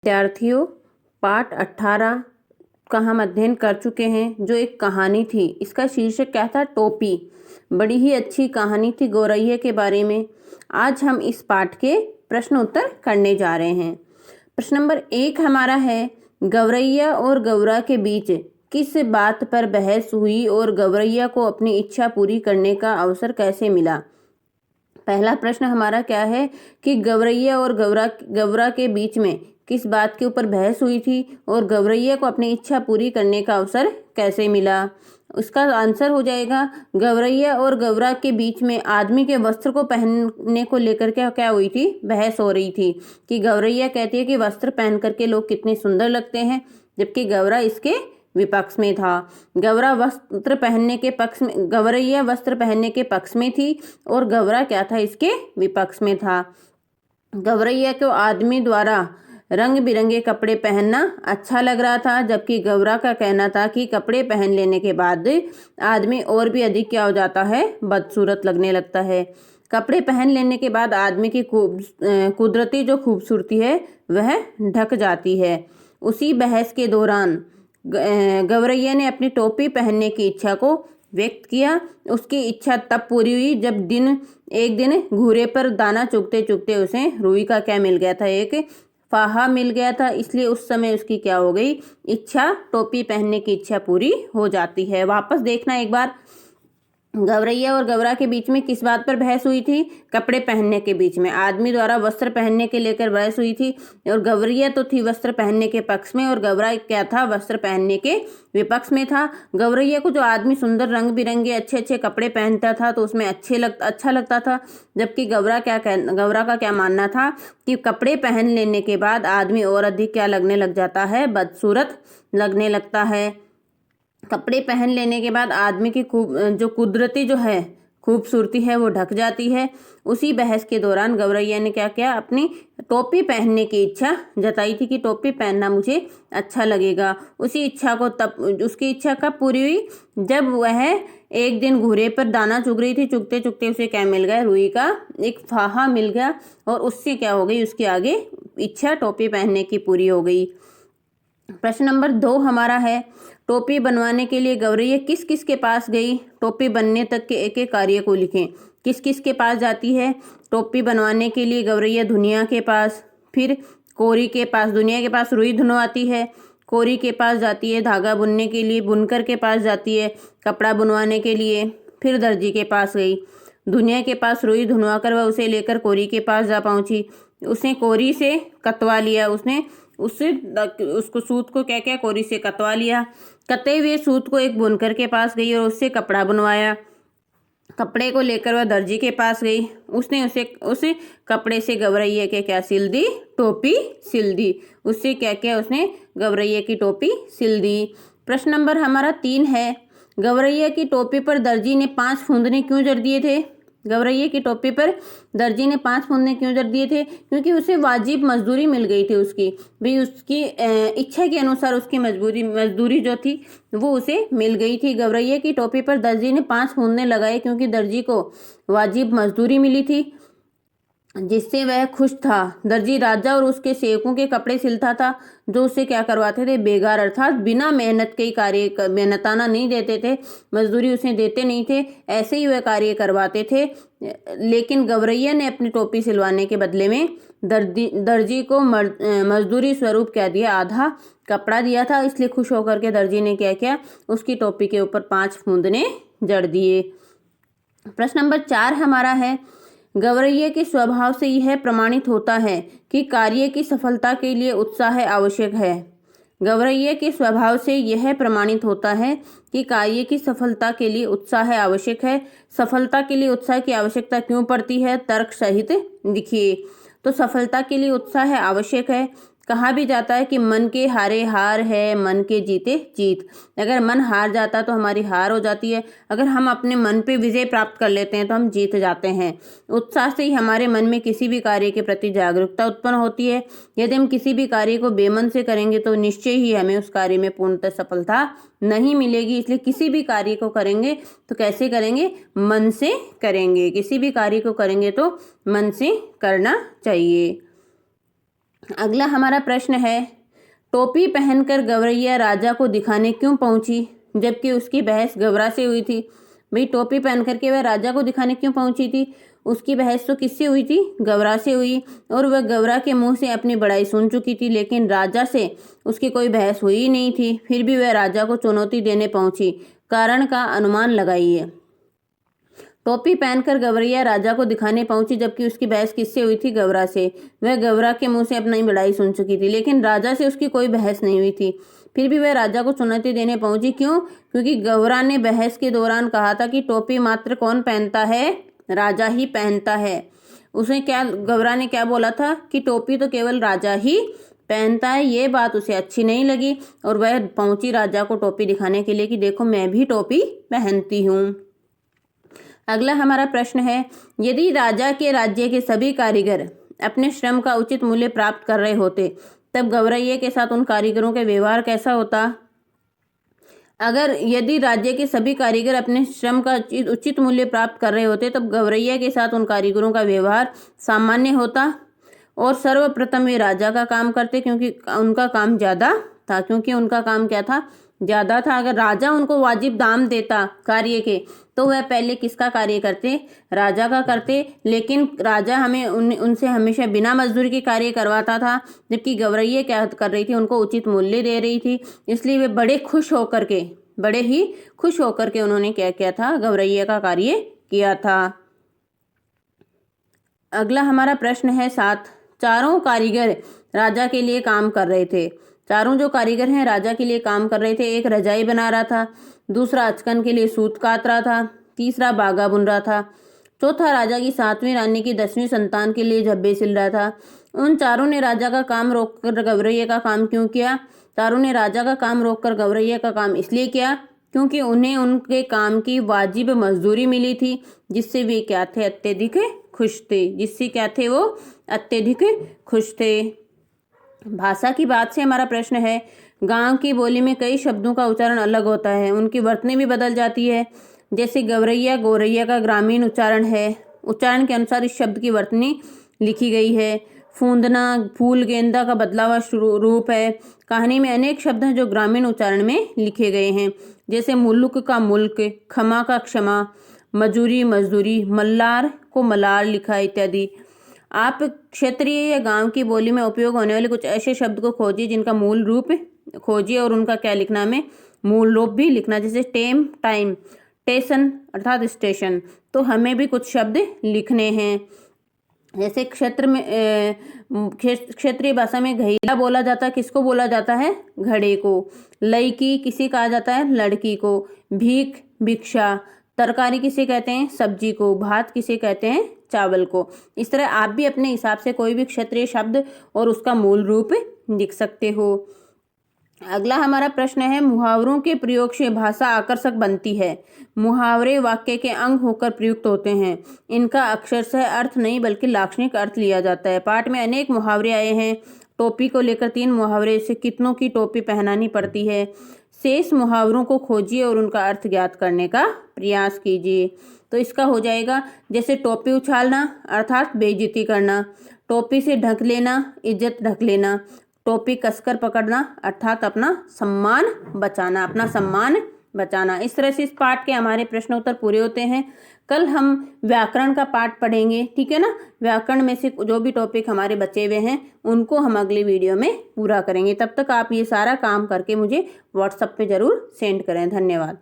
विद्यार्थियों, पाठ 18 का हम अध्ययन कर चुके हैं, जो एक कहानी थी। इसका शीर्षक क्या था? टोपी। बड़ी ही अच्छी कहानी थी गौरैया के बारे में। आज हम इस पाठ के प्रश्न उत्तर करने जा रहे हैं। प्रश्न नंबर 1 हमारा है, गौरैया और गौरा के बीच किस बात पर बहस हुई और गौरैया को अपनी इच्छा पूरी करने का अवसर कैसे मिला? पहला प्रश्न हमारा क्या है कि गौरैया और गौरा के बीच में किस बात के ऊपर बहस हुई थी और गौरैया को अपनी इच्छा पूरी करने का अवसर कैसे मिला? उसका आंसर हो जाएगा, गौरैया और गौरा के बीच में आदमी के वस्त्र को पहनने को लेकर क्या क्या हुई थी? बहस हो रही थी कि गौरैया कहती है कि वस्त्र पहन करके लोग कितने सुंदर लगते हैं, जबकि गौरा इसके विपक्ष में था। गौरैया वस्त्र पहनने के पक्ष में थी और गौरा क्या था? इसके विपक्ष में था। गौरैया को आदमी द्वारा रंग बिरंगे कपड़े पहनना अच्छा लग रहा था, जबकि गौरा का कहना था कि कपड़े पहन लेने के बाद आदमी और भी अधिक क्या हो जाता है? बदसूरत लगने लगता है। कपड़े पहन लेने के बाद आदमी की कुदरती जो खूबसूरती है वह ढक जाती है। उसी बहस के दौरान गौरैया ने अपनी टोपी पहनने की इच्छा को व्यक्त किया। उसकी इच्छा तब पूरी हुई जब एक दिन घूरे पर दाना चुगते चुगते उसे रुई का क्या मिल गया था? एक फाहा मिल गया था। इसलिए उस समय उसकी क्या हो गई? इच्छा, टोपी पहनने की इच्छा पूरी हो जाती है। वापस देखना एक बार, गौरैया और गौरा के बीच में किस बात पर बहस हुई थी? कपड़े पहनने के बीच में आदमी द्वारा वस्त्र पहनने के लेकर बहस हुई थी। और गौरैया तो थी वस्त्र पहनने के पक्ष में और गौरा क्या था? वस्त्र पहनने के विपक्ष में था। गौरैया को जो आदमी सुंदर रंग बिरंगे अच्छे अच्छे कपड़े पहनता था तो उसमें अच्छा लगता था, जबकि गौरा का क्या मानना था कि कपड़े पहन लेने के बाद आदमी और अधिक क्या लगने लग जाता है? बदसूरत लगने लगता है। कपड़े पहन लेने के बाद आदमी की जो कुदरती जो है खूबसूरती है वो ढक जाती है। उसी बहस के दौरान गौरैया ने क्या किया? अपनी टोपी पहनने की इच्छा जताई थी कि टोपी पहनना मुझे अच्छा लगेगा। उसकी इच्छा कब पूरी हुई? जब वह एक दिन घूरे पर दाना चुग रही थी। चुगते चुगते उसे क्या मिल गया? रुई का एक फाहा मिल गया और उससे क्या हो गई? उसकी आगे इच्छा टोपी पहनने की पूरी हो गई। प्रश्न नंबर 2 हमारा है, टोपी बनवाने के लिए गौरैया किस किस के पास गई? टोपी बनने तक के एक एक कार्य को लिखें। किस किस के पास जाती है? टोपी बनवाने के लिए गौरैया धुनिया के पास, फिर कोरी के पास, दुनिया के पास रुई धुनवाती है, कोरी के पास जाती है धागा बुनने के लिए, बुनकर के पास जाती है कपड़ा बुनवाने के लिए, फिर दर्जी के पास गई। दुनिया के पास रुई धुनवा कर वह उसे लेकर कोरी के पास जा पहुंची। उसने कोरी से कतवा लिया, उसको सूत को क्या क्या कोरी से कतवा लिया। कते हुए सूत को एक बुनकर के पास गई और उससे कपड़ा बुनवाया। कपड़े को लेकर वह दर्जी के पास गई। उसने उसे कपड़े से गौरैया के क्या सिल दी? टोपी सिल दी। उससे क्या क्या उसने गौरैया की टोपी सिल दी। प्रश्न नंबर हमारा 3 है, गौरैया की टोपी पर दर्जी ने 5 फूंदने क्यों जड़ दिए थे? गौरैया की टोपी पर दर्जी ने 5 फूंदने क्यों जड़ दिए थे? क्योंकि उसे वाजिब मजदूरी मिल गई थी। उसकी इच्छा के अनुसार उसकी मजदूरी जो थी वो उसे मिल गई थी। गौरैया की टोपी पर दर्जी ने 5 फूंदने लगाए क्योंकि दर्जी को वाजिब मजदूरी मिली थी, जिससे वह खुश था। दर्जी राजा और उसके सेवकों के कपड़े सिलता था, जो उसे क्या करवाते थे? बेगार, अर्थात बिना मेहनत के कार्य, मेहनताना नहीं देते थे, मजदूरी उसे देते नहीं थे, ऐसे ही वह कार्य करवाते थे। लेकिन गौरैया ने अपनी टोपी सिलवाने के बदले में दर्जी को मजदूरी स्वरूप क्या दिया? आधा कपड़ा दिया था। इसलिए खुश होकर के दर्जी ने क्या किया? उसकी टोपी के ऊपर 5 फूंदने जड़ दिए। प्रश्न नंबर 4 हमारा है, गौरैया के स्वभाव से यह प्रमाणित होता है कि कार्य की सफलता के लिए उत्साह आवश्यक है। गौरैया के स्वभाव से यह प्रमाणित होता है कि कार्य की सफलता के लिए उत्साह आवश्यक है। सफलता के लिए उत्साह की आवश्यकता क्यों पड़ती है? तर्क सहित लिखिए। तो सफलता के लिए उत्साह आवश्यक है। कहा भी जाता है कि मन के हारे हार है, मन के जीते जीत। अगर मन हार जाता तो हमारी हार हो जाती है, अगर हम अपने मन पे विजय प्राप्त कर लेते हैं तो हम जीत जाते हैं। उत्साह से ही हमारे मन में किसी भी कार्य के प्रति जागरूकता उत्पन्न होती है। यदि हम किसी भी कार्य को बेमन से करेंगे तो निश्चय ही हमें उस कार्य में पूर्णतः सफलता नहीं मिलेगी। इसलिए किसी भी कार्य को करेंगे तो कैसे करेंगे? मन से करेंगे। किसी भी कार्य को करेंगे तो मन से करना चाहिए। अगला हमारा प्रश्न है, टोपी पहनकर गौरैया राजा को दिखाने क्यों पहुंची जबकि उसकी बहस गौरा से हुई थी। भाई टोपी पहन करके वह राजा को दिखाने क्यों पहुंची थी? उसकी बहस तो किससे हुई थी? गौरा से हुई, और वह गौरा के मुंह से अपनी बड़ाई सुन चुकी थी, लेकिन राजा से उसकी कोई बहस हुई ही नहीं थी। फिर भी वह राजा को चुनौती देने पहुंची। कारण का अनुमान लगाइए। टोपी पहनकर गौरैया राजा को दिखाने पहुंची जबकि उसकी बहस किससे हुई थी? गौरा से। वह गौरा के मुंह से अपनी बड़ाई सुन चुकी थी, लेकिन राजा से उसकी कोई बहस नहीं हुई थी। फिर भी वह राजा को चुनौती देने पहुंची। क्यों? क्योंकि गौरा ने बहस के दौरान कहा था कि टोपी मात्र कौन पहनता है? राजा ही पहनता है। उसे क्या, गौरा ने क्या बोला था कि टोपी तो केवल राजा ही पहनता है। ये बात उसे अच्छी नहीं लगी और वह पहुंची राजा को टोपी दिखाने के लिए कि देखो मैं भी टोपी पहनती हूँ। अगला हमारा प्रश्न है, यदि राजा के राज्य के सभी कारीगर अपने श्रम का उचित मूल्य प्राप्त कर रहे होते तब गौरैया के साथ उन कारीगरों का व्यवहार कैसा होता? यदि राज्य के सभी कारीगर अपने श्रम का उचित मूल्य प्राप्त कर रहे होते तब गौरैया के साथ उन कारीगरों का व्यवहार सामान्य होता और सर्वप्रथम वे राजा का काम करते क्योंकि उनका काम ज़्यादा था। क्योंकि उनका काम क्या था? ज़्यादा था। अगर राजा उनको वाजिब दाम देता कार्य के तो वह पहले किसका कार्य करते? राजा का करते। लेकिन राजा उनसे हमेशा बिना मजदूरी के कार्य करवाता था, जबकि गौरैया क्या कर रही थी? उनको उचित मूल्य दे रही थी। इसलिए वे बड़े ही खुश होकर के उन्होंने क्या किया था? गौरैया का कार्य किया था। अगला हमारा प्रश्न है 7। चारों कारीगर राजा के लिए काम कर रहे थे। चारों जो कारीगर हैं राजा के लिए काम कर रहे थे। एक रजाई बना रहा था, दूसरा अचकन के लिए सूत काट रहा था, तीसरा बागा बुन रहा था, चौथा राजा की 7वीं रानी की 10वीं संतान के लिए झब्बे सिल रहा था। उन चारों ने राजा का काम रोककर गौरैया का काम क्यों किया? चारों ने राजा का काम रोककर गौरैया का काम इसलिए किया क्योंकि उन्हें उनके काम की वाजिब मजदूरी मिली थी, जिससे वे क्या थे? अत्यधिक खुश थे। जिससे क्या थे? वो अत्यधिक खुश थे। भाषा की बात से हमारा प्रश्न है, गांव की बोली में कई शब्दों का उच्चारण अलग होता है, उनकी वर्तनी भी बदल जाती है। जैसे गौरैया गौरैया का ग्रामीण उच्चारण है, उच्चारण के अनुसार इस शब्द की वर्तनी लिखी गई है। फूंदना फूल गेंदा का बदला हुआ रूप है। कहानी में अनेक शब्द हैं जो ग्रामीण उच्चारण में लिखे गए हैं, जैसे मुल्क का मुल्क, क्षमा का क्षमा, मजूरी मजदूरी, मल्लार को मलार लिखा इत्यादि। आप क्षेत्रीय या गांव की बोली में उपयोग होने वाले कुछ ऐसे शब्द को खोजिए जिनका मूल रूप खोजिए और उनका क्या लिखना में मूल रूप भी लिखना। जैसे टेम टाइम, स्टेशन अर्थात स्टेशन। तो हमें भी कुछ शब्द लिखने हैं। जैसे क्षेत्रीय भाषा में घैला बोला जाता है, किसको बोला जाता है? घड़े को। लड़की किसे कहा जाता है? लड़की को। भीख भिक्षा। तरकारी किसे कहते हैं? सब्जी को। भात किसे कहते हैं? चावल को। इस तरह आप भी अपने हिसाब से कोई भी क्षेत्रीय शब्द और उसका मूल रूप लिख सकते हो। अगला हमारा प्रश्न है, मुहावरों के प्रयोग से भाषा आकर्षक बनती है। मुहावरे वाक्य के अंग होकर प्रयुक्त होते हैं। इनका अक्षरशः अर्थ नहीं बल्कि लाक्षणिक अर्थ लिया जाता है। पाठ में अनेक मुहावरे आए हैं। टोपी को लेकर 3 मुहावरे से कितनों की टोपी पहनानी पड़ती है। शेष मुहावरों को खोजिए और उनका अर्थ ज्ञात करने का प्रयास कीजिए। तो इसका हो जाएगा, जैसे टोपी उछालना अर्थात बेइज्जती करना, टोपी से ढक लेना इज्जत ढक लेना, टोपी कसकर पकड़ना अर्थात अपना सम्मान बचाना। इस तरह से इस पाठ के हमारे प्रश्न उत्तर पूरे होते हैं। कल हम व्याकरण का पाठ पढ़ेंगे, ठीक है ना। व्याकरण में से जो भी टॉपिक हमारे बचे हुए हैं उनको हम अगले वीडियो में पूरा करेंगे। तब तक आप ये सारा काम करके मुझे व्हाट्सएप पे जरूर सेंड करें। धन्यवाद।